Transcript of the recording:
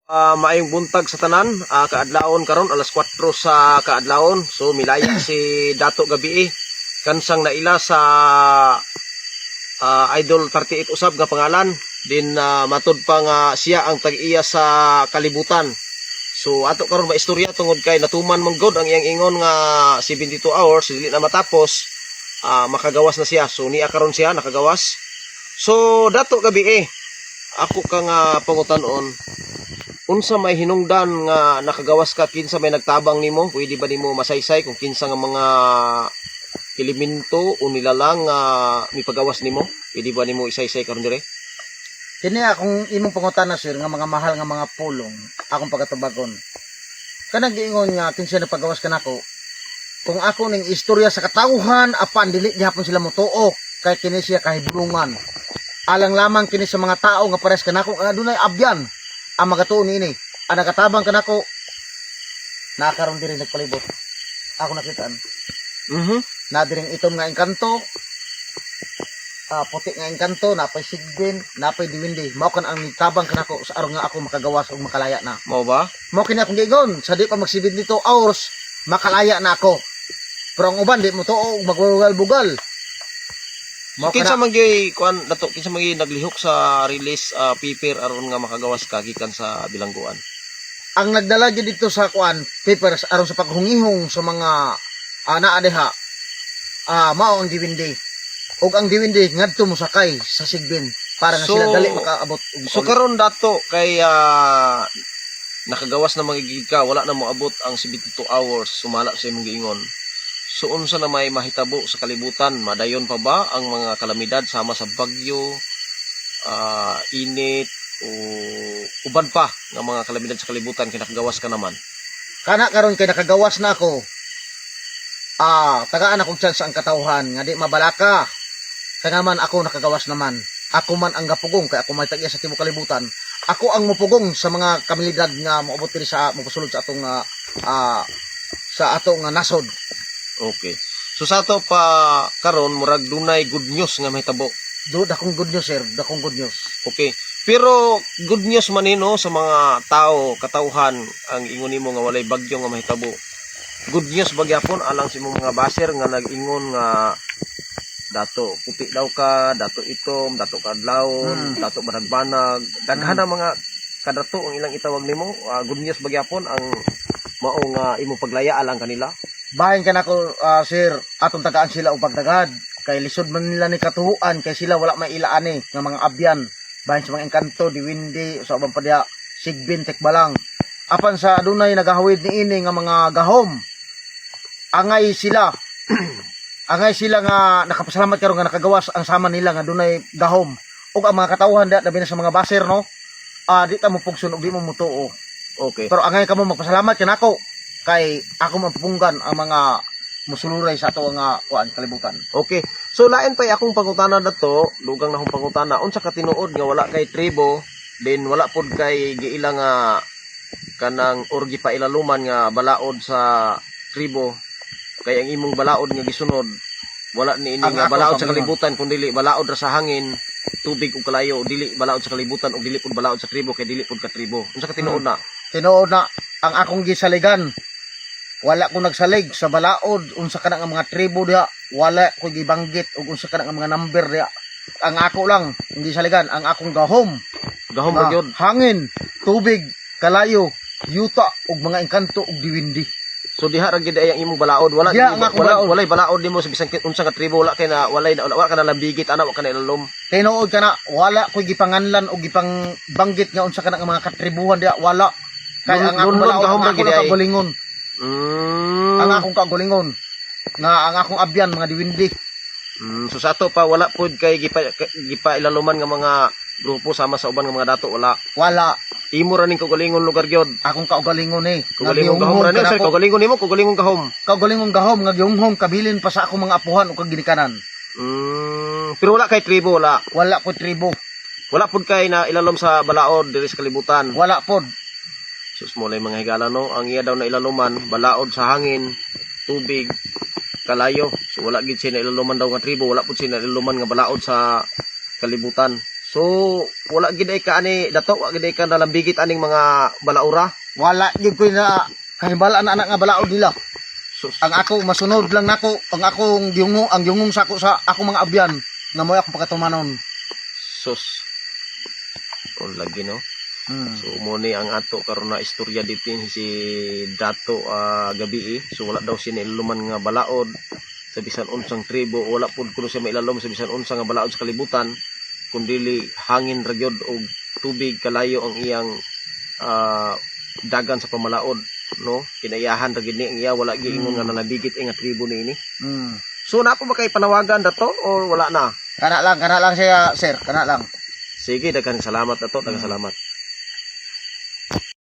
Maayong buntag sa tanan, kaadlawon karon alas 4 sa kaadlawon. So milaya si Dato gabi kansang naila sa Idol 38 usab nga pangalan. Din matud pa nga siya ang tag-iya sa kalibutan. So ato karon maistorya tungod kay natuman man god ang iyang ingon nga 72 hours dili na matapos, makagawas na siya. So niya karon siya nakagawas. So Dato gabi ako ka nga pangutanon, unsa may hinungdan nga nakagawas ka, kinsa may nagtabang nimo, pwede ba nimo masaysay kung kinsa nga mga elemento o nilalang nga mipagawas nimo, pwede ba nimo isaysay karon dire? Kini akong imong pangutana sir nga mga mahal nga mga pulong akong pagatubagon. Kanang giingon nga kinsa napagawas kanako. Kung ako ning istorya sa katawhan apan dili gihapon sila motuo kay kini siya kahibulungan. Alang lamang kini sa mga tao nga pares kanako nga adunay abyan ang magatuon niini. Ang nakatabang kanako nakaron diri nagpalibot. Ako nakitaan. Na diring itom nga engkanto. Puti nga engkanto, napay sigbin, napay diwindi. Mao kan ang tabang kanako sa aron nga ako makagawas ug makalaya na. Mao ba? Mao kini akong giingon, sa di pa mag 72 hours makalaya na ako. Pero ang uban di mo tuo magbugal-bugal. So, kinsa magyoy kuan Dato, kinsa magyoy naglihok sa release paper aron nga makagawas ka gikan sa bilangguan? Ang nagdala gyud dito sa kuan papers aron sa paghungihong sa mga naa diha. Mao ang diwindi. Og ang diwindi ngadto mo sakay sa sigbin para nga sila dali makaabot. So karon Dato kay nakagawas na magigid ka, wala na mo abot ang 72 hours sumala sa imong giingon. So unsa na may mahitabo sa kalibutan? Madayon pa ba ang mga kalamidad sama sa bagyo, init o uban pa nga mga kalamidad sa kalibutan kay nakagawas ka naman? Kana karon kay nakagawas na ako. Tagaan akong chance ang katawhan nga di mabalaka. Kaya man ako nakagawas naman. Ako man ang gapugong kay ako may tag-iya sa tibuok kalibutan. Ako ang mupugong sa mga kamilidad nga moabot diri sa mopasulod sa atong nasod. Okay. So sa ato pa karon murag dunay good news nga mahitabo. Dakong good news sir, dakong good news. Okay. Pero good news man no sa mga tao, katawhan ang ingon nimo nga walay bagyo nga mahitabo. Good news bagyapon alang sa imong mga baser nga nag-ingon nga Dato puti daw ka, Dato itom, Dato kadlawon, Dato banag-banag. Daghan na mga kadato ang ilang itawag nimo. Good news bagyapon ang mao nga imong paglaya alang kanila. Bahin ka na ko, sir, atong tagaan sila o pagdagad. Kay lisod man nila ni katuhuan, kay sila wala may ilaani ng mga abyan. Bahin sa mga engkanto, diwindi, sa ubang padya, sigbin, tekbalang. Apan sa adunay nagahawid ni ini nga mga gahom. Angay sila. Angay sila nga nakapasalamat karon nga nakagawas ang sama nila nga adunay gahom. Ug ang mga katawhan labi na sa mga baser no. Di ta mo pugson ug di mo mutuo. Okay. Pero angay kamo magpasalamat kanako kay ako mapunggan ang mga musuluray sa ato nga kuan kalibutan. Okay. So lain pa akong pangutana Dato, lugang na akong pangutana. Unsa ka tinuod nga wala kay tribo, then wala pod kay giila nga kanang orgi pa ilaluman nga balaod sa tribo. Kay ang imong balaod nga gisunod wala ni ini nga balaod sa kalibutan kundi balaod ra sa hangin, tubig ug kalayo, dili balaod sa kalibutan ug dili pud balaod sa tribo kay dili pud ka tribo. Unsa ka tinuod na? Tinuod na ang akong gisaligan. Wala ko nagsalig sa balaod unsa kana nga mga tribo diha, wala ko gibanggit ug unsa kana nga mga number diha. Ang ako lang hindi saligan ang akong gahom. Gahom ra gyud. Hangin, tubig, kalayo, yuta ug mga engkanto ug diwindi. So diha ra gyud ay ang imong balaod, wala walay balaod nimo sa bisan unsa ka tribo, wala kay na wala ka na lambigit ana wa ka na ilalom. Tinuod kana wala ko gipanganlan o gipang banggit nga unsa kana nga mga katribuhan diha, wala. Kay ang akong balaod gahom ra gyud ay kagulingon. Ang akong kagulingon nga ang akong abyan mga diwindi. So sa ato pa wala pud kay gipa ilaluman nga mga grupo sama sa uban nga mga dato, wala. Imo ra ning kagalingon lugar gyud. Akong kaugalingon Kagalingon gahom ra ni sir, kagalingon nimo, kagalingon gahom. Kagalingon gahom nga gihumhom kabilin pa sa akong mga apuhan o kag ginikanan. Pero wala kay tribo, wala. Wala po tribo. Wala pud kay na ilalom sa balaod diri sa kalibutan. Wala pod. Sus mo lay mga higala no, ang iya daw na ilaluman balaod sa hangin, tubig, kalayo. So wala gid siya na ilaluman daw nga tribo, wala pud siya na ilaluman nga balaod sa kalibutan. So So wala gid ay ka ani dato, wala gid ay ka nalambigit aning mga balaura. Wala gyud ko na kahibalaan anak nga balaod nila. Sus. Ang ako masunod lang nako, ang akong giyungong sa ako sa akong mga abyan nga mo akong pagatumanon. Sus. O lagi no. Hmm. So mo ni ang ato karon na istorya dito si Dato gabi. So wala daw siya niluman nga balaod sa bisan unsang tribo, wala pud kuno siya mailalom sa bisan unsa nga balaod sa kalibutan, kundili hangin ra gyud og tubig kalayo ang iyang dagan sa pamalaod, no? Kinayahan ra gyud ni ang iya, wala gyud ingon nga nanabigit nga tribo niini. Hmm. So napo ba kay panawagan Dato or wala na? Kana lang siya sir, kana lang. Sige, daghang salamat Dato, daghang salamat.